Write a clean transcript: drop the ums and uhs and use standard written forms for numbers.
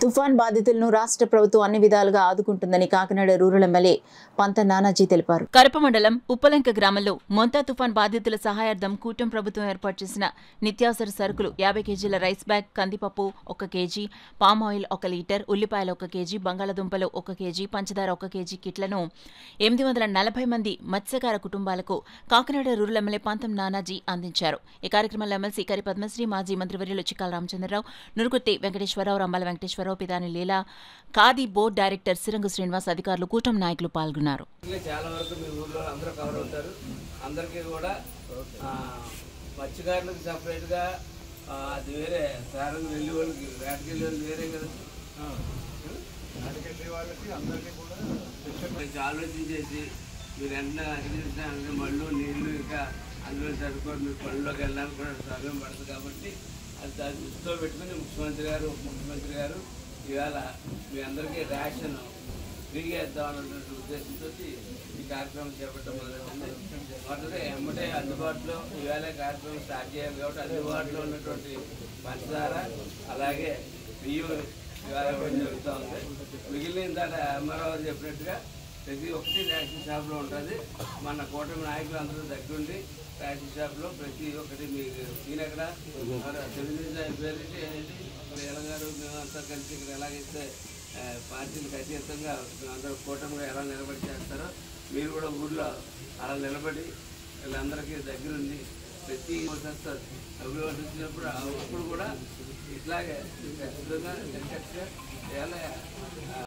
తుఫాన్ బాధితులను రాష్ట్ర ప్రభుత్వం అన్ని విధాలుగా ఆదుకుంటుందని కాకినాడ రూరల్ ఎమ్మెల్యే పంత నానాజీ తెలిపారు. కరప మండలం ఉప్పలంక గ్రామంలో మొంతా తుఫాన్ బాధితుల సహాయార్థం కూటమి ప్రభుత్వం ఏర్పాటు చేసిన నిత్యావసర సరుకులు 50 కేజీల రైస్ బ్యాగ్, కందిపప్పు 1 కేజీ, పామాయిల్ 1 లీటర్, ఉల్లిపాయలు 1 కేజీ, బంగాళదుంపలు 1 కేజీ, పంచదార 1 కేజీ కిట్లను 840 మంది మత్స్యకార కుటుంబాలకు కాకినాడ రూరల్ ఎమ్మెల్యే పంతం నానాజీ అందించారు. ఈ కార్యక్రమంలో ఎమ్మెల్సీ కరి పద్మశ్రీ, మాజీ మంత్రివర్యులు చిక్కాల రామచంద్రరావు, నురుకుర్తి వెంకటేశ్వరరావు, రంబాల వెంకటేశ్వరరావు, పిదాని లీలా, ఖాదీ బోర్డు డైరెక్టర్ సిరంగు శ్రీనివాస్, అధికారులు, కూటమి నాయకులు పాల్గొన్నారు. చాలా వరకు మీ ఊర్లో అందరూ కవర్ అవుతారు. అందరికీ కూడా మత్స్యకారులకు సపరేట్గా అది వేరే, సారంగా వెళ్ళి వాళ్ళకి వేటకెళ్ళి వాళ్ళు వేరే కదా, వేటకెళ్ళే వాళ్ళకి అందరికీ కూడా ఆలోచించేసి మీరు వెంటనే అడిగిన మళ్ళు నీళ్లు ఇంకా అందులో సరిపోయి మీరు పనుల్లోకి వెళ్ళడానికి కూడా సమయం పడుతుంది. కాబట్టి అది దాన్ని దృష్టిలో పెట్టుకుని ముఖ్యమంత్రి గారు, ఉప ముఖ్యమంత్రి గారు ఇవాళ మీ అందరికీ రేషన్ ఫ్రీగా ఇద్దామన్న ఉద్దేశంతో ఈ కార్యక్రమం చేపట్టడం మొదలైంది. మొదట ఎమ్మటే అందుబాటులో ఇవాళ కార్యక్రమం స్టార్ట్ చేయాలి. కాబట్టి అందుబాటులో ఉన్నటువంటి పంచదార అలాగే బియ్యం ఇవాళ ఇవ్వడం జరుగుతూ ఉంది. మిగిలిన దాంట్లో అమ్మారావు చెప్పినట్టుగా ప్రతి ఒక్కటి రేషన్ షాప్లో ఉంటుంది. మన కూటమి నాయకులు అందరూ దగ్గరుండి రేషన్ షాప్లో ప్రతి ఒక్కటి మీకు ఈయనక్కడ తెలుగుదేశం పేరేంటి గారు మేమంతా కలిసి ఇక్కడ ఎలాగైతే పార్టీలకు అతీతంగా మేమందరూ కూటమిగా ఎలా నిలబడి చేస్తారో మీరు కూడా ఊళ్ళో అలా నిలబడి వీళ్ళందరికీ దగ్గరుండి ప్రతి అభివృద్ధి వచ్చినప్పుడు అప్పుడు కూడా ఇట్లాగే ఖచ్చితంగా ఎలా